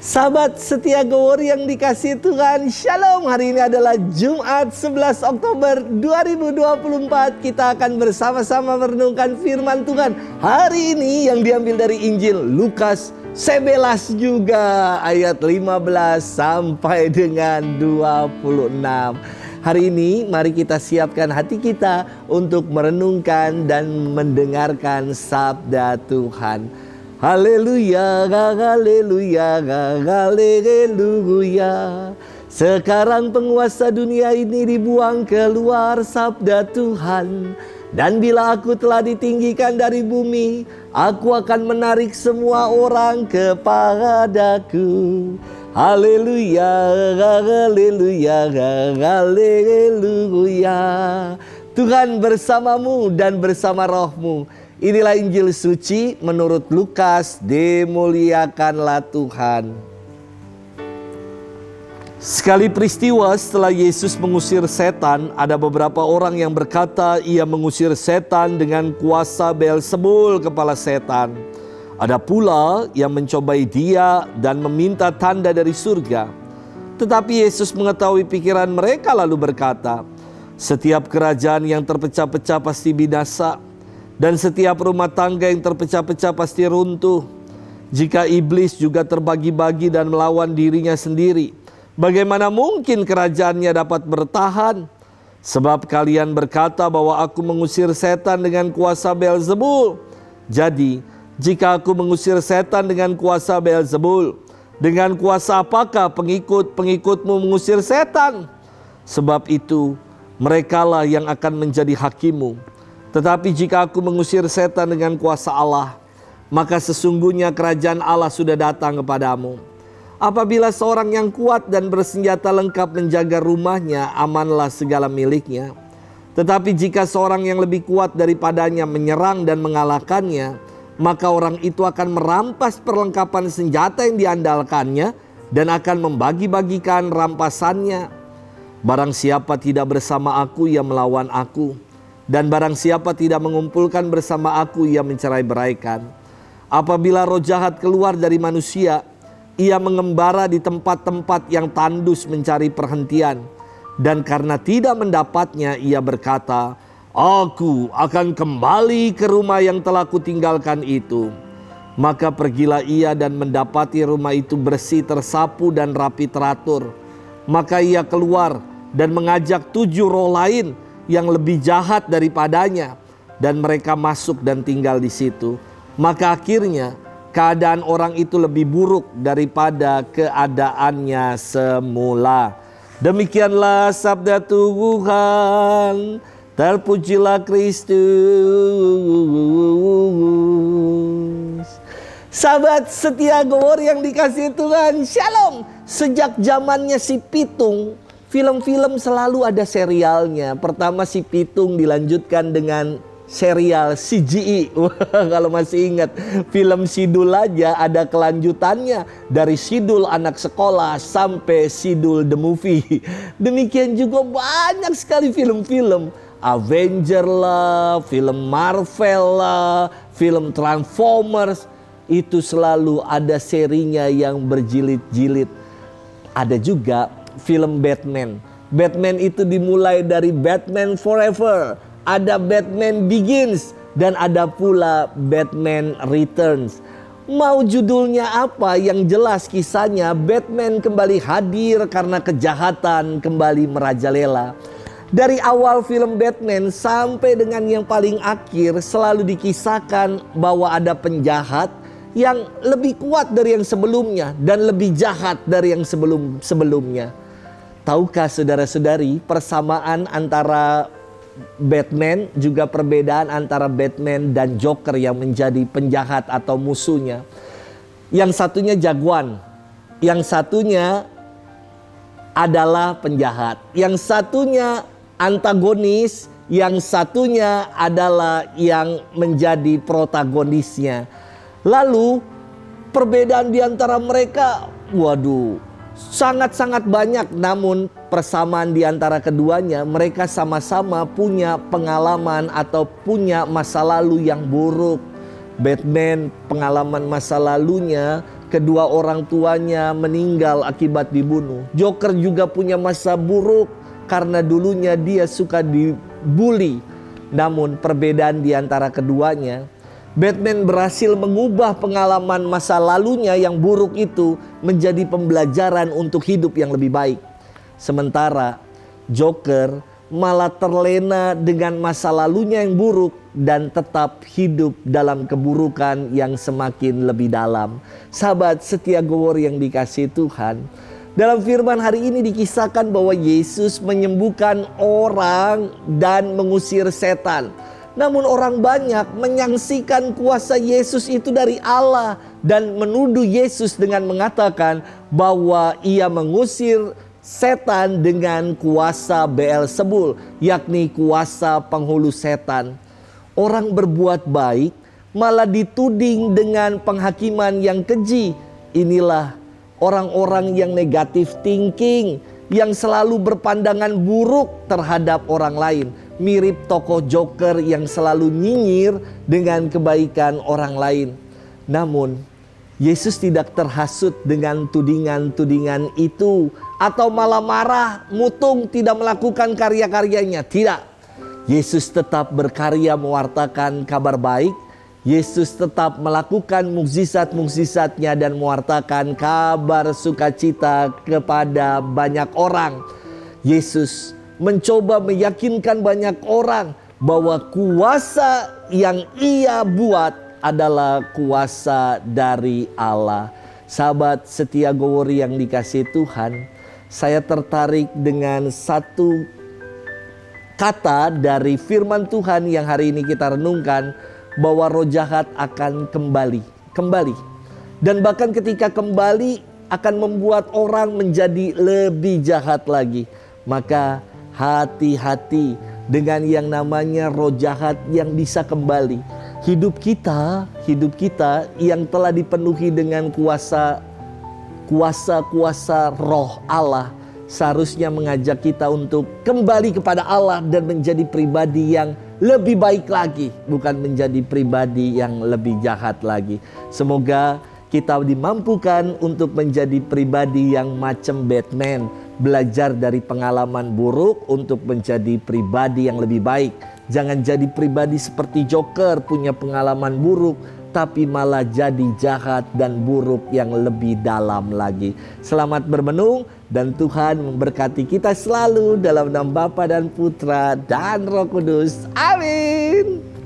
Sahabat setia Gowor yang dikasihi Tuhan, Shalom. Hari ini adalah Jumat 11 Oktober 2024. Kita akan bersama-sama merenungkan firman Tuhan hari ini yang diambil dari Injil Lukas 11 juga, ayat 15 sampai dengan 26. Hari ini mari kita siapkan hati kita untuk merenungkan dan mendengarkan sabda Tuhan. Haleluya, haleluya, haleluya. Sekarang penguasa dunia ini dibuang keluar, sabda Tuhan. Dan bila aku telah ditinggikan dari bumi, aku akan menarik semua orang kepadaku. Haleluya, haleluya, haleluya. Tuhan bersamamu dan bersama rohmu. Inilah Injil suci menurut Lukas. Dimuliakanlah Tuhan. Sekali peristiwa setelah Yesus mengusir setan, ada beberapa orang yang berkata ia mengusir setan dengan kuasa Beelzebul, kepala setan. Ada pula yang mencobai dia dan meminta tanda dari surga. Tetapi Yesus mengetahui pikiran mereka lalu berkata, setiap kerajaan yang terpecah-pecah pasti binasa, dan setiap rumah tangga yang terpecah-pecah pasti runtuh. Jika iblis juga terbagi-bagi dan melawan dirinya sendiri, bagaimana mungkin kerajaannya dapat bertahan? Sebab kalian berkata bahwa aku mengusir setan dengan kuasa Beelzebul. Jadi, jika aku mengusir setan dengan kuasa Beelzebul, dengan kuasa apakah pengikut-pengikutmu mengusir setan? Sebab itu, merekalah yang akan menjadi hakimu. Tetapi jika aku mengusir setan dengan kuasa Allah, maka sesungguhnya kerajaan Allah sudah datang kepadamu. Apabila seorang yang kuat dan bersenjata lengkap menjaga rumahnya, amanlah segala miliknya. Tetapi jika seorang yang lebih kuat daripadanya menyerang dan mengalahkannya, maka orang itu akan merampas perlengkapan senjata yang diandalkannya dan akan membagi-bagikan rampasannya. Barang siapa tidak bersama aku, ia melawan aku. Dan barang siapa tidak mengumpulkan bersama aku, ia mencerai-beraikan. Apabila roh jahat keluar dari manusia, ia mengembara di tempat-tempat yang tandus mencari perhentian. Dan karena tidak mendapatnya, ia berkata, aku akan kembali ke rumah yang telah kutinggalkan itu. Maka pergilah ia dan mendapati rumah itu bersih, tersapu dan rapi teratur. Maka ia keluar dan mengajak 7 roh lain yang lebih jahat daripadanya, dan mereka masuk dan tinggal di situ. Maka akhirnya keadaan orang itu lebih buruk daripada keadaannya semula. Demikianlah sabda Tuhan. Terpujilah Kristus. Sahabat setia Gowor yang dikasihi Tuhan, Shalom. Sejak zamannya si Pitung, film-film selalu ada serialnya. Pertama si Pitung, dilanjutkan dengan serial CGI. Kalau masih ingat, film Sidul aja ada kelanjutannya. Dari Sidul anak sekolah sampai Sidul the movie. Demikian juga banyak sekali film-film. Avenger lah, film Marvel lah, film Transformers. Itu selalu ada serinya yang berjilid-jilid. Ada juga film Batman. Batman itu dimulai dari Batman Forever, ada Batman Begins, dan ada pula Batman Returns. Mau judulnya apa, yang jelas kisahnya Batman kembali hadir karena kejahatan kembali merajalela. Dari awal film Batman sampai dengan yang paling akhir selalu dikisahkan bahwa ada penjahat yang lebih kuat dari yang sebelumnya dan lebih jahat dari yang sebelumnya. Tahukah saudara-saudari persamaan antara Batman juga perbedaan antara Batman dan Joker yang menjadi penjahat atau musuhnya? Yang satunya jagoan, yang satunya adalah penjahat, yang satunya antagonis, yang satunya adalah yang menjadi protagonisnya. Lalu perbedaan di antara mereka, waduh, sangat-sangat banyak. Namun persamaan di antara keduanya, mereka sama-sama punya pengalaman atau punya masa lalu yang buruk. Batman pengalaman masa lalunya kedua orang tuanya meninggal akibat dibunuh. Joker juga punya masa buruk karena dulunya dia suka dibully. Namun perbedaan di antara keduanya, Batman berhasil mengubah pengalaman masa lalunya yang buruk itu menjadi pembelajaran untuk hidup yang lebih baik. Sementara Joker malah terlena dengan masa lalunya yang buruk dan tetap hidup dalam keburukan yang semakin lebih dalam. Sahabat setia Gowor yang dikasihi Tuhan, dalam firman hari ini dikisahkan bahwa Yesus menyembuhkan orang dan mengusir setan. Namun orang banyak menyaksikan kuasa Yesus itu dari Allah dan menuduh Yesus dengan mengatakan bahwa ia mengusir setan dengan kuasa Beelzebul, yakni kuasa penghulu setan. Orang berbuat baik malah dituding dengan penghakiman yang keji. Inilah orang-orang yang negatif thinking, yang selalu berpandangan buruk terhadap orang lain. Mirip tokoh Joker yang selalu nyinyir dengan kebaikan orang lain. Namun Yesus tidak terhasut dengan tudingan-tudingan itu atau malah marah, mutung, tidak melakukan karya-karyanya. Tidak. Yesus tetap berkarya mewartakan kabar baik. Yesus tetap melakukan mukjizat-mukjizatnya dan mewartakan kabar sukacita kepada banyak orang. Yesus mencoba meyakinkan banyak orang bahwa kuasa yang ia buat adalah kuasa dari Allah. Sahabat setia Gowor yang dikasihi Tuhan, saya tertarik dengan satu kata dari firman Tuhan yang hari ini kita renungkan, bahwa roh jahat akan kembali. Dan bahkan ketika kembali akan membuat orang menjadi lebih jahat lagi. Maka hati-hati dengan yang namanya roh jahat yang bisa kembali. Hidup kita yang telah dipenuhi dengan kuasa roh Allah seharusnya mengajak kita untuk kembali kepada Allah dan menjadi pribadi yang lebih baik lagi, bukan menjadi pribadi yang lebih jahat lagi. Semoga kita dimampukan untuk menjadi pribadi yang macam Batman, belajar dari pengalaman buruk untuk menjadi pribadi yang lebih baik. Jangan jadi pribadi seperti Joker, punya pengalaman buruk tapi malah jadi jahat dan buruk yang lebih dalam lagi. Selamat bermenung dan Tuhan memberkati kita selalu dalam nama Bapa dan Putra dan Roh Kudus. Amin.